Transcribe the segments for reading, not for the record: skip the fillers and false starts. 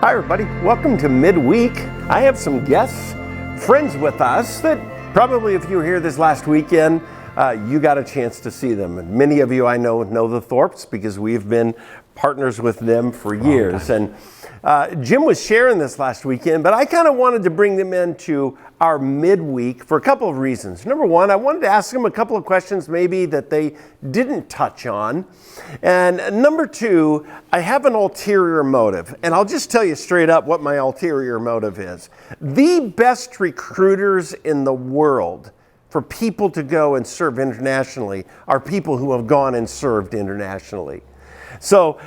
Hi everybody, welcome to Midweek. I have some guests, friends with us that probably if you were here this last weekend, you got a chance to see them. And many of you I know the Thorpes because we've been partners with them for years. And Jim was sharing this last weekend, but I kind of wanted to bring them into our midweek for a couple of reasons. Number one, I wanted to ask them a couple of questions maybe that they didn't touch on. And number two, I have an ulterior motive. And I'll just tell you straight up what my ulterior motive is. The best recruiters in the world for people to go and serve internationally are people who have gone and served internationally. So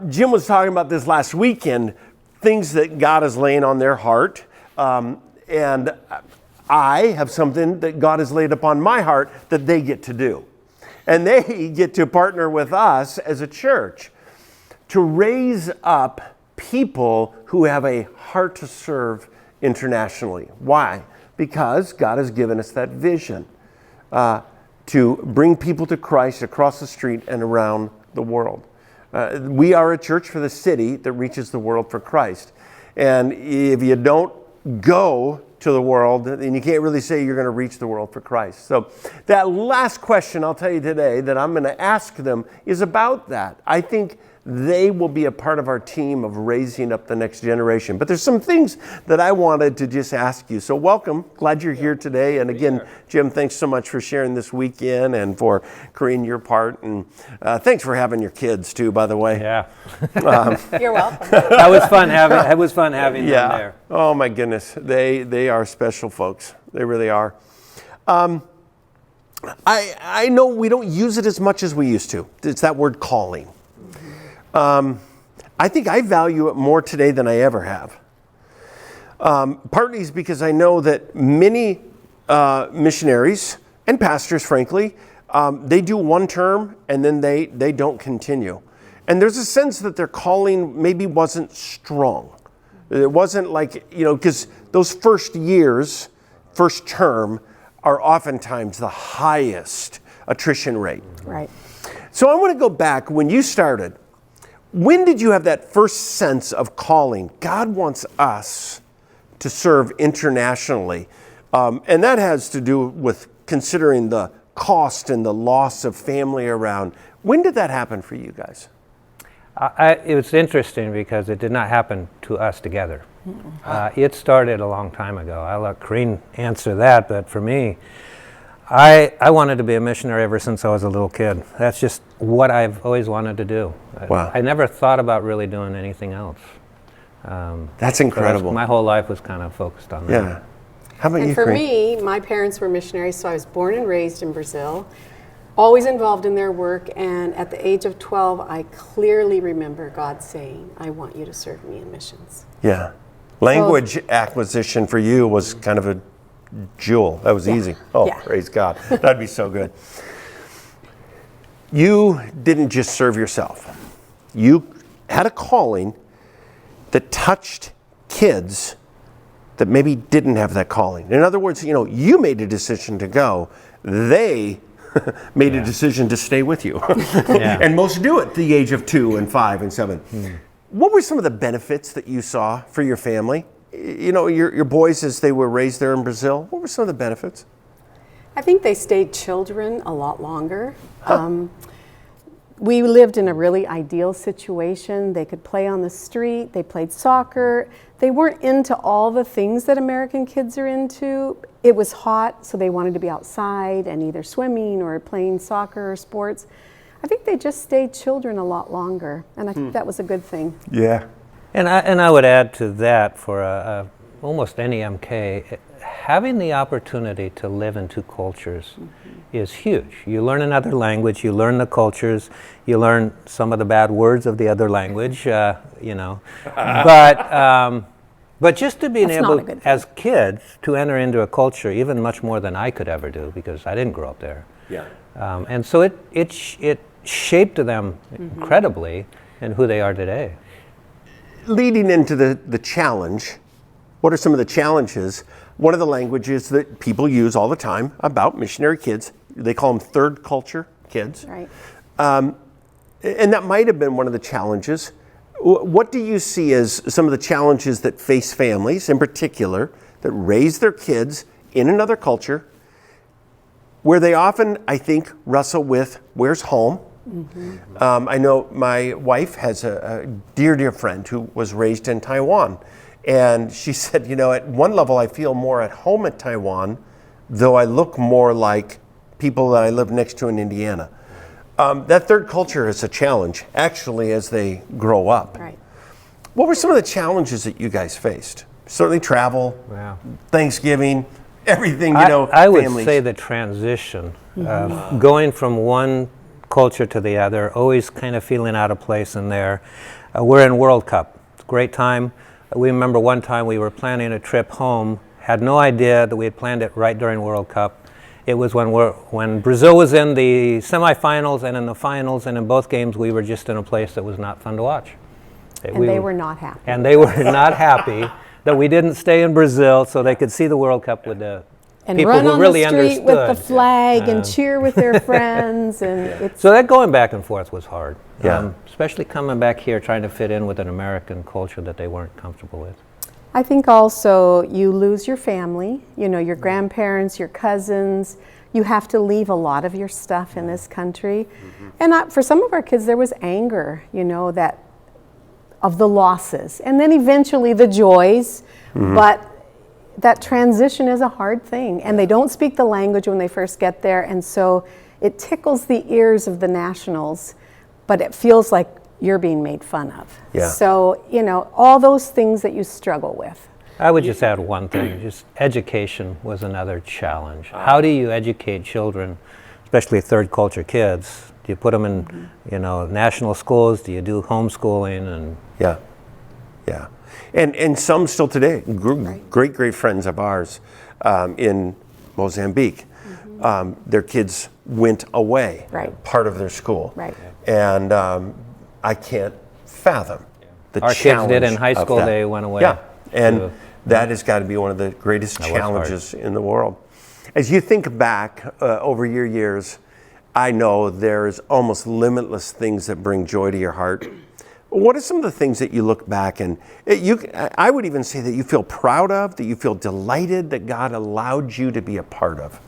Jim was talking about this last weekend, things that God is laying on their heart. And I have something that God has laid upon my heart that they get to do. And they get to partner with us as a church to raise up people who have a heart to serve internationally. Why? Because God has given us that vision to bring people to Christ across the street and around the world. We are a church for the city that reaches the world for Christ. And if you don't go to the world, then you can't really say you're going to reach the world for Christ. So that last question I'll tell you today that I'm going to ask them is about that. I think they will be a part of our team of raising up the next generation. But there's some things that I wanted to just ask you. So welcome. Glad you're here today. And again, Jim, thanks so much for sharing this weekend and for Corinne, your part. And thanks for having your kids too, by the way. Yeah. You're welcome. That was fun having them there. Oh my goodness. They are special folks. They really are. I know we don't use it as much as we used to. It's that word calling. I think I value it more today than I ever have. Partly is because I know that many missionaries and pastors, frankly, they do one term and then they don't continue. And there's a sense that their calling maybe wasn't strong. It wasn't like, because those first years, first term, are oftentimes the highest attrition rate. Right. So I want to go back when you started. When did you have that first sense of calling? God wants us to serve internationally. And that has to do with considering the cost and the loss of family around. When did that happen for you guys? It was interesting because it did not happen to us together. It started a long time ago. I'll let Corinne answer that, but for me, I wanted to be a missionary ever since I was a little kid. That's just what I've always wanted to do. Wow. I never thought about really doing anything else. That's incredible. My whole life was kind of focused on that. Yeah. How about you, And for Corinne? me, my parents were missionaries, so I was born and raised in Brazil, always involved in their work, and at the age of 12, I clearly remember God saying, I want you to serve me in missions. Yeah. Language acquisition for you was kind of a jewel. That was easy. Oh, Yeah. Praise God. That'd be so good. You didn't just serve yourself. You had a calling that touched kids that maybe didn't have that calling. In other words, you made a decision to go. They made a decision to stay with you. And most do at the age of 2 and 5 and 7. What were some of the benefits that you saw for your family? Your boys as they were raised there in Brazil, what were some of the benefits? I think they stayed children a lot longer. We lived in a really ideal situation. They could play on the street. They played soccer. They weren't into all the things that American kids are into. It was hot, so they wanted to be outside and either swimming or playing soccer or sports. I think they just stayed children a lot longer, and I think that was a good thing. Yeah. And I would add to that for almost any MK, having the opportunity to live in two cultures is huge. You learn another language, you learn the cultures, you learn some of the bad words of the other language, But just to be able, as kids, to enter into a culture, even much more than I could ever do, because I didn't grow up there. Yeah. And so it shaped them incredibly in who they are today. Leading into the challenge, what are some of the challenges? One of the languages that people use all the time about missionary kids, they call them third culture kids. Right. And that might have been one of the challenges. What do you see as some of the challenges that face families in particular that raise their kids in another culture, where they often, I think, wrestle with where's home? I know my wife has a dear, dear friend who was raised in Taiwan. And she said, at one level, I feel more at home at Taiwan, though I look more like people that I live next to in Indiana. That third culture is a challenge, actually, as they grow up. Right. What were some of the challenges that you guys faced? Certainly travel, Thanksgiving, everything, I would families. say the transition of going from one culture to the other, always kind of feeling out of place in there. We're in World Cup. It's a great time. We remember one time we were planning a trip home, had no idea that we had planned it right during World Cup. It was when Brazil was in the semifinals and in the finals, and in both games we were just in a place that was not fun to watch. And they were not happy. And they were not happy that we didn't stay in Brazil so they could see the World Cup with the and people run who on really the street understood. with the flag and cheer with their friends, and it's so that going back and forth was hard. Yeah. Especially coming back here trying to fit in with an American culture that they weren't comfortable with. I think also you lose your family, your grandparents, your cousins. You have to leave a lot of your stuff in this country. And for some of our kids, there was anger, that of the losses, and then eventually the joys. But that transition is a hard thing, and they don't speak the language when they first get there, and so it tickles the ears of the nationals, but it feels like you're being made fun of. Yeah. So, all those things that you struggle with. I would just add one thing, just education was another challenge. How do you educate children, especially third culture kids? Do you put them in, national schools? Do you do homeschooling? And Yeah. And some still today, great friends of ours in Mozambique. Their kids went away, part of their school. Right. And I can't fathom the our challenge. kids did in high school, of that. they went away. Yeah, and that has got to be one of the greatest challenges in the world. As you think back over your years, I know there's almost limitless things that bring joy to your heart. What are some of the things that you look back and I would even say that you feel proud of, that you feel delighted that God allowed you to be a part of?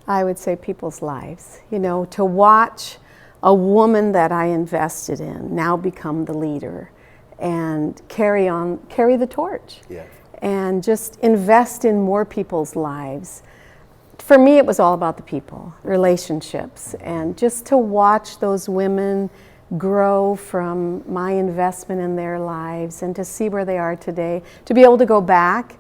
I would say people's lives. To watch a woman that I invested in now become the leader and carry the torch. Yeah. And just invest in more people's lives. For me, it was all about the people, relationships, and just to watch those women grow from my investment in their lives and to see where they are today, to be able to go back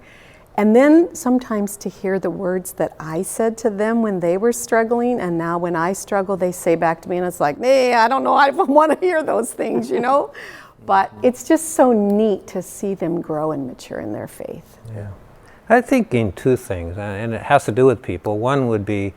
and then sometimes to hear the words that I said to them when they were struggling, and now when I struggle, they say back to me, and it's like, hey, I don't know if I want to hear those things, But it's just so neat to see them grow and mature in their faith. Yeah. I'm thinking two things, and it has to do with people. One would be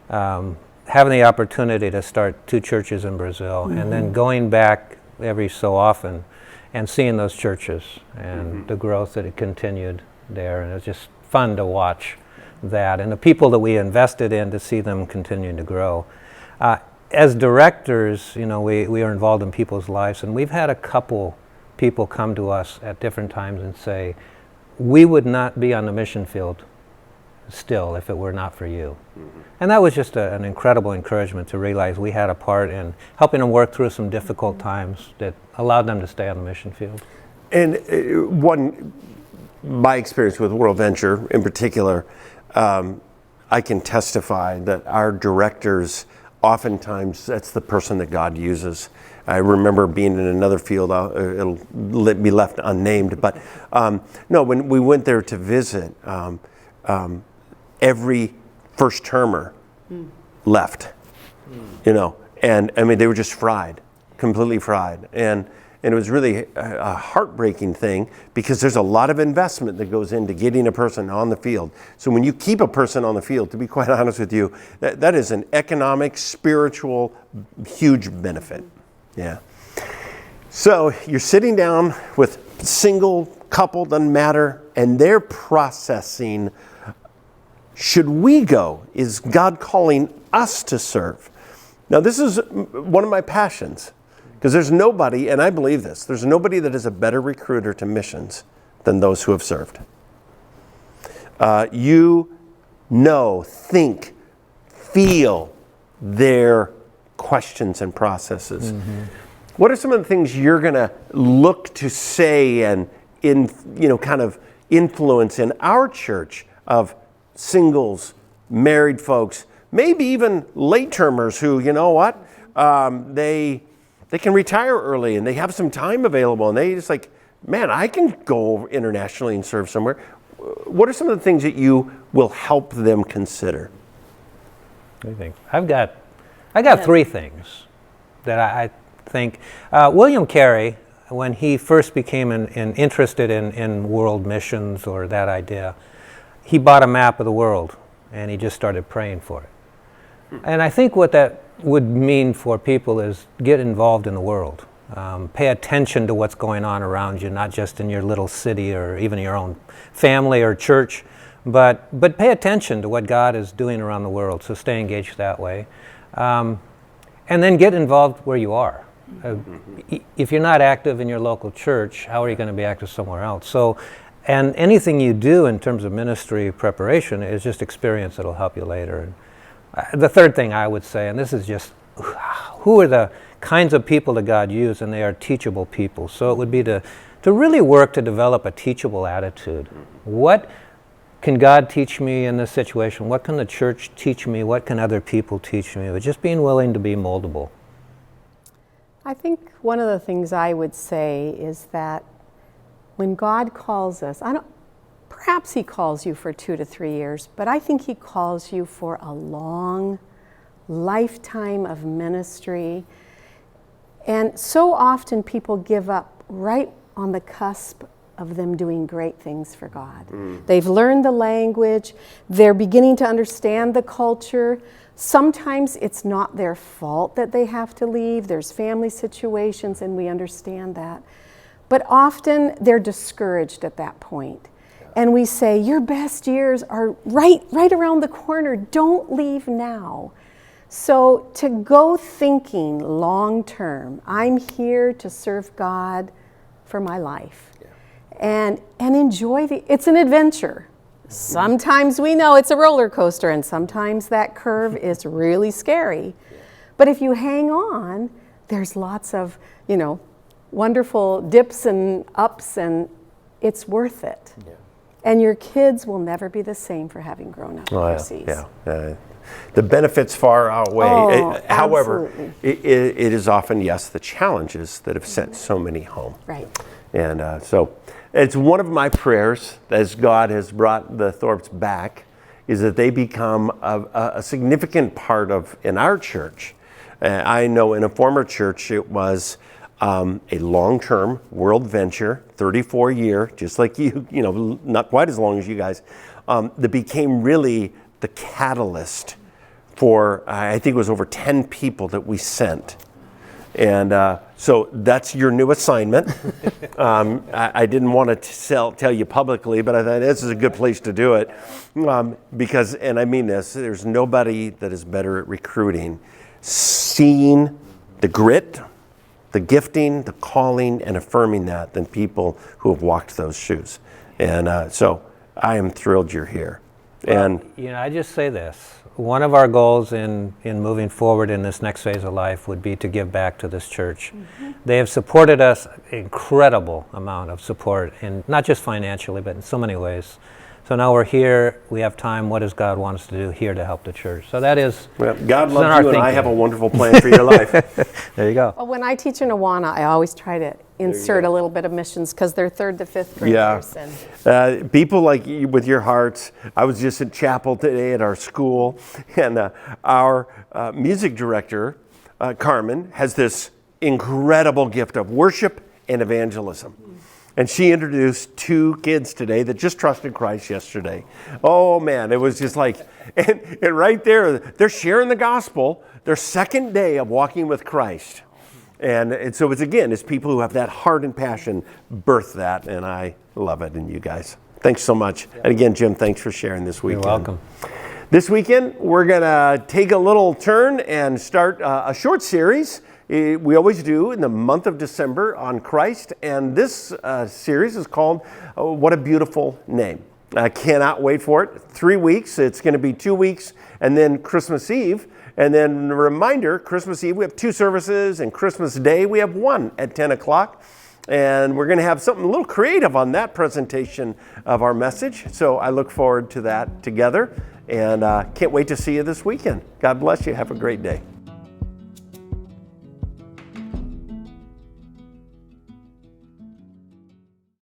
having the opportunity to start 2 churches in Brazil, and then going back every so often and seeing those churches and the growth that it continued there. And it was just fun to watch that, and the people that we invested in, to see them continuing to grow. As directors, we are involved in people's lives, and we've had a couple people come to us at different times and say, we would not be on the mission field still if it were not for you. And that was just an incredible encouragement to realize we had a part in helping them work through some difficult times that allowed them to stay on the mission field. And my experience with WorldVenture in particular, I can testify that our directors, oftentimes that's the person that God uses. I remember being in another field, it'll be left unnamed, but no, when we went there to visit, every first termer left, and I mean, they were just fried, completely fried. And it was really a heartbreaking thing, because there's a lot of investment that goes into getting a person on the field. So when you keep a person on the field, to be quite honest with you, that is an economic, spiritual, huge benefit. Yeah. So you're sitting down with single, couple, doesn't matter, and they're processing, should we go? Is God calling us to serve? Now, this is one of my passions. Because there's nobody, and I believe this, there's nobody that is a better recruiter to missions than those who have served. You know, think, feel their questions and processes. What are some of the things you're going to look to say and kind of influence in our church of singles, married folks, maybe even late-termers who, you know what, they can retire early and they have some time available and they just like, man, I can go internationally and serve somewhere. What are some of the things that you will help them consider? What do you think? I got three things that I think. William Carey, when he first became interested in world missions or that idea, he bought a map of the world and he just started praying for it. And I think what that would mean for people is get involved in the world. Pay attention to what's going on around you, not just in your little city or even your own family or church, but pay attention to what God is doing around the world, so stay engaged that way. And then get involved where you are. If you're not active in your local church, how are you going to be active somewhere else? So, and anything you do in terms of ministry preparation is just experience that'll help you later. And the third thing I would say, and this is just, who are the kinds of people that God used, and they are teachable people. So it would be to really work to develop a teachable attitude. What can God teach me in this situation? What can the church teach me? What can other people teach me? But just being willing to be moldable. I think one of the things I would say is that when God calls us, perhaps He calls you for 2 to 3 years, but I think He calls you for a long lifetime of ministry. And so often people give up right on the cusp of them doing great things for God. They've learned the language, they're beginning to understand the culture. Sometimes it's not their fault that they have to leave. There's family situations, and we understand that. But often they're discouraged at that point. And we say, your best years are right around the corner. Don't leave now. So to go thinking long term, I'm here to serve God for my life. And enjoy it's an adventure. Sometimes we know it's a roller coaster, and sometimes that curve is really scary. But if you hang on, there's lots of, wonderful dips and ups, and it's worth it. And your kids will never be the same for having grown up overseas. The benefits far outweigh. However, absolutely. it is often, the challenges that have sent so many home. Right. And so it's one of my prayers as God has brought the Thorpes back, is that they become a significant part of, in our church. I know in a former church it was a long-term WorldVenture, 34-year, just like you, not quite as long as you guys, that became really the catalyst for, I think it was over 10 people that we sent. And so that's your new assignment. I didn't want to tell you publicly, but I thought this is a good place to do it. Because, and I mean this, there's nobody that is better at recruiting, seeing the grit, the gifting, the calling, and affirming that than people who have walked those shoes. And so I am thrilled you're here. And I just say this. One of our goals in moving forward in this next phase of life would be to give back to this church. They have supported us, incredible amount of support, and not just financially, but in so many ways. So now we're here, we have time. What does God want us to do here to help the church? So that is, God loves you, and I have a wonderful plan for your life. There you go. Well, when I teach in Awana, I always try to insert a little bit of missions, because they're 3rd to 5th graders. Yeah. People like you with your hearts. I was just in chapel today at our school, and our music director, Carmen, has this incredible gift of worship and evangelism. And she introduced 2 kids today that just trusted Christ yesterday. Oh man, it was just like, and right there, they're sharing the gospel, their 2nd day of walking with Christ. And so it's people who have that heart and passion birth that, and I love it in you guys. Thanks so much. And again, Jim, thanks for sharing this weekend. You're welcome. This weekend, we're going to take a little turn and start a short series. We always do in the month of December on Christ, and this series is called What a Beautiful Name. I cannot wait for it. 3 weeks. It's going to be 2 weeks, and then Christmas Eve. And then a reminder, Christmas Eve we have 2 services, and Christmas Day we have 1 at 10 o'clock. And we're going to have something a little creative on that presentation of our message. So I look forward to that together, and can't wait to see you this weekend. God bless you. Have a great day.